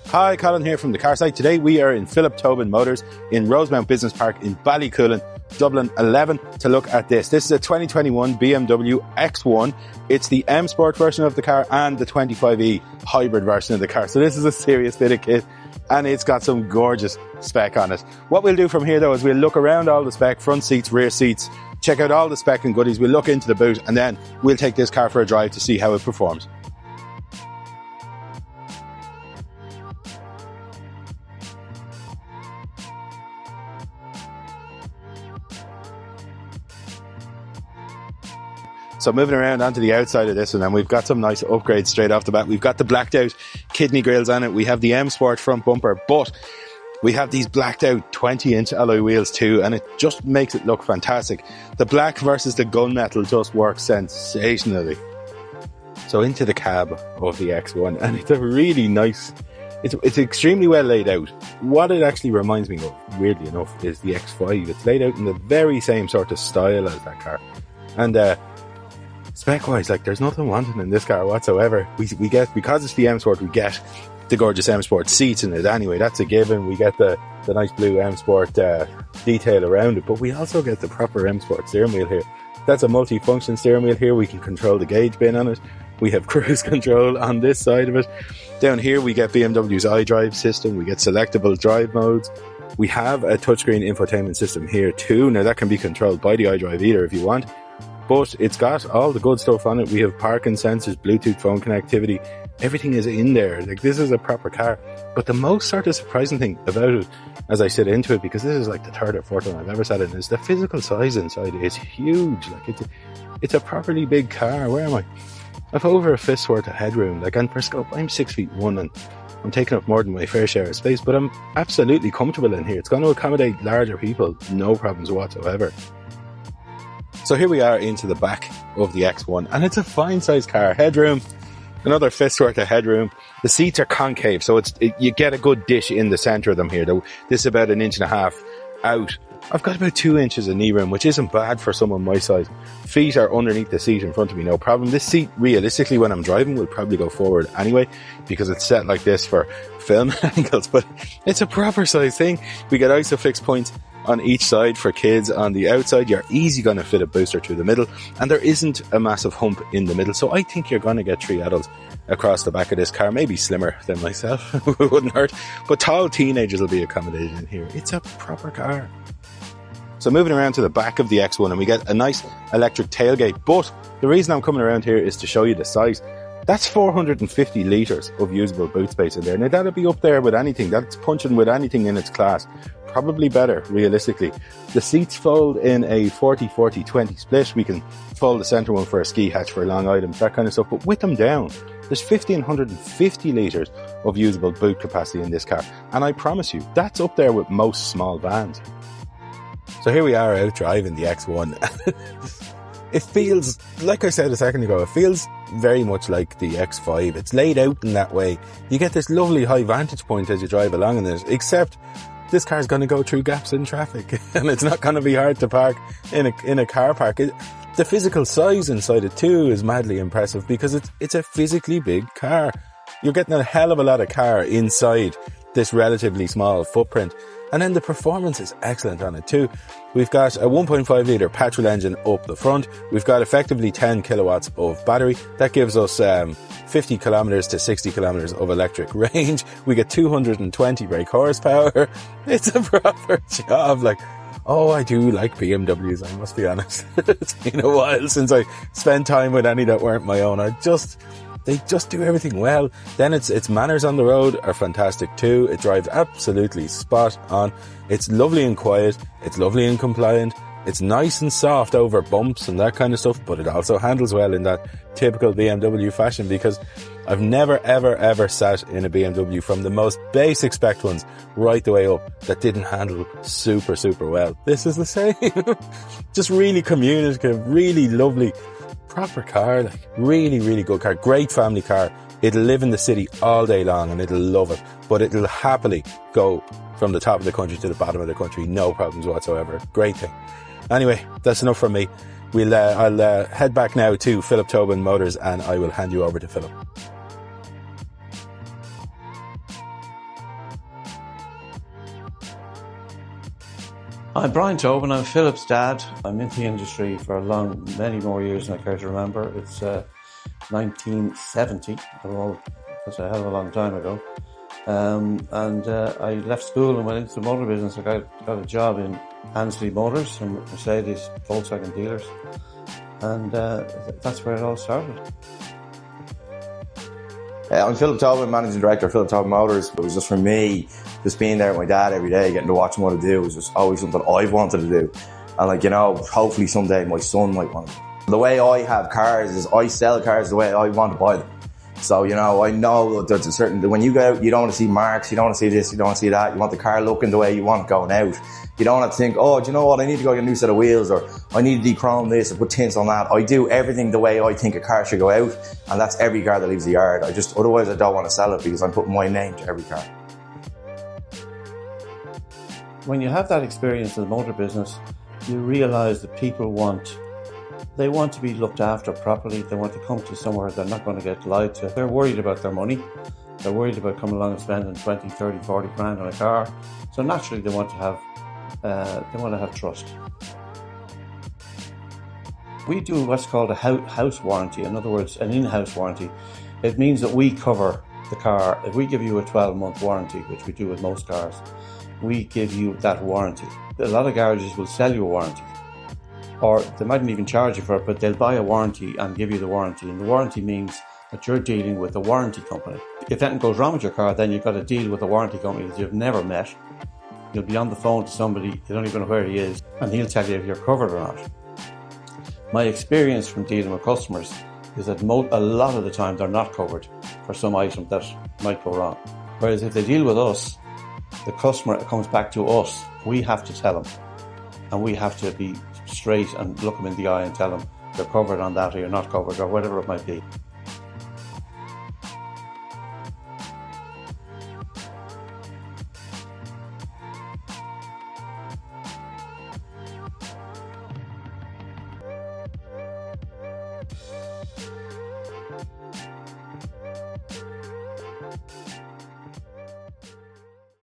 Hi, Colin here from the car site. Today we are in Philip Tobin Motors in Rosemount Business Park in Ballycoolan, Dublin 11 to look at this. This is a 2021 BMW X1. It's the M Sport version of the car and the 25e hybrid version of the car. So this is a serious bit of kit and it's got some gorgeous spec on it. What we'll do from here though is we'll look around all the spec, front seats, rear seats, check out all the spec and goodies. We'll look into the boot and then we'll take this car for a drive to see how it performs. So moving around onto the outside of this one, and we've got some nice upgrades straight off the bat. We've got the blacked out kidney grills on it. We have the M Sport front bumper, but we have these blacked out 20-inch alloy wheels too, and it just makes it look fantastic. The black versus the gunmetal just works sensationally. So into the cab of the X1, and it's a really nice, it's extremely well laid out. What it actually reminds me of, weirdly enough, is the X5. It's laid out in the very same sort of style as that car. And spec-wise, like, there's nothing wanting in this car whatsoever. We get, because it's the M Sport, we get the gorgeous M Sport seats in it anyway. That's a given. We get the nice blue M Sport detail around it, but we also get the proper M Sport steering wheel here. That's a multi-function steering wheel here. We can control the gauge bin on it. We have cruise control on this side of it. Down here we get BMW's iDrive system. We get selectable drive modes. We have a touchscreen infotainment system here too. Now that can be controlled by the iDrive either if you want. But it's got all the good stuff on it. We have parking sensors, Bluetooth phone connectivity. Everything is in there. Like, this is a proper car. But the most sort of surprising thing about it, as I sit into it, because this is like the third or fourth one I've ever sat in, is the physical size inside is huge. Like, it's a properly big car. Where am I? I've over a fist's worth of headroom. Like, and for scope, I'm 6'1" and I'm taking up more than my fair share of space, but I'm absolutely comfortable in here. It's going to accommodate larger people, no problems whatsoever. So here we are into the back of the X1, and it's a fine sized car. Headroom, another fist's worth of headroom. The seats are concave, so you get a good dish in the centre of them here. This is about 1.5 inches out. I've got about 2 inches of knee room, which isn't bad for someone my size. Feet are underneath the seat in front of me, no problem. This seat, realistically, when I'm driving, will probably go forward anyway, because it's set like this for film angles, but it's a proper size thing. We get ISOFIX points on each side for kids. On the outside, you're easy going to fit a booster through the middle, and there isn't a massive hump in the middle, so I think you're going to get 3 adults across the back of this car, maybe slimmer than myself. It wouldn't hurt, but tall teenagers will be accommodated in here. It's a proper car. So moving around to the back of the X1, and we get a nice electric tailgate, but the reason I'm coming around here is to show you the size. That's 450 litres of usable boot space in there. Now that'll be up there with anything. That's punching with anything in its class. Probably better, realistically. The seats fold in a 40-40-20 split. We can fold the centre one for a ski hatch for long items, that kind of stuff. But with them down, there's 1,550 litres of usable boot capacity in this car. And I promise you, that's up there with most small vans. So here we are out driving the X1. It feels, like I said a second ago, it feels very much like the X5. It's laid out in that way. You get this lovely high vantage point as you drive along in it, except this car's going to go through gaps in traffic and it's not going to be hard to park in a car park. The physical size inside it too is madly impressive because it's a physically big car. You're getting a hell of a lot of car inside this relatively small footprint. And then the performance is excellent on it too. We've got a 1.5 litre petrol engine up the front. We've got effectively 10 kilowatts of battery. That gives us 50 kilometres to 60 kilometres of electric range. We get 220 brake horsepower. It's a proper job. Like, oh, I do like BMWs, I must be honest. It's been a while since I spent time with any that weren't my own. They just do everything well. Then its manners on the road are fantastic too. It drives absolutely spot on. It's lovely and quiet. It's lovely and compliant. It's nice and soft over bumps and that kind of stuff, but it also handles well in that typical BMW fashion, because I've never, ever, ever sat in a BMW from the most basic spec ones right the way up that didn't handle super, super well. This is the same. Just really communicative, really lovely. Proper car, like really, really good car. Great family car. It'll live in the city all day long and it'll love it. But it'll happily go from the top of the country to the bottom of the country. No problems whatsoever. Great thing. Anyway, that's enough from me. I'll head back now to Philip Tobin Motors and I will hand you over to Philip. I'm Brian Tobin. I'm Philip's dad. I'm in the industry for many more years than I care to remember. It's 1970. That's a hell of a long time ago. I left school and went into the motor business. I got a job in Ansley Motors, some Mercedes, Volkswagen dealers, and that's where it all started. I'm Philip Tobin, Managing Director of Philip Tobin Motors. It was just for me, just being there with my dad every day, getting to watch him what to do was just always something I've wanted to do. And hopefully someday my son might want to. The way I have cars is I sell cars the way I want to buy them. So, I know that there's a certain, when you go out, you don't want to see marks, you don't want to see this, you don't want to see that. You want the car looking the way you want it going out. You don't have to think, oh, do you know what, I need to go get a new set of wheels, or I need to dechrome this or put tints on that. I do everything the way I think a car should go out, and that's every car that leaves the yard. Otherwise I don't want to sell it because I'm putting my name to every car. When you have that experience in the motor business, you realise that people they want to be looked after properly. They want to come to somewhere they're not going to get lied to. They're worried about their money. They're worried about coming along and spending 20, 30, 40 grand on a car. So naturally they want to have trust. We do what's called a house warranty. In other words, an in-house warranty. It means that we cover the car. If we give you a 12-month warranty, which we do with most cars, we give you that warranty. A lot of garages will sell you a warranty, or they mightn't even charge you for it, but they'll buy a warranty and give you the warranty. And the warranty means that you're dealing with a warranty company. If anything goes wrong with your car, then you've got to deal with a warranty company that you've never met. You'll be on the phone to somebody, you don't even know where he is, and he'll tell you if you're covered or not. My experience from dealing with customers is that a lot of the time they're not covered for some item that might go wrong. Whereas if they deal with us, the customer comes back to us. We have to tell them, and we have to be straight and look them in the eye and tell them you're covered on that or you're not covered or whatever it might be.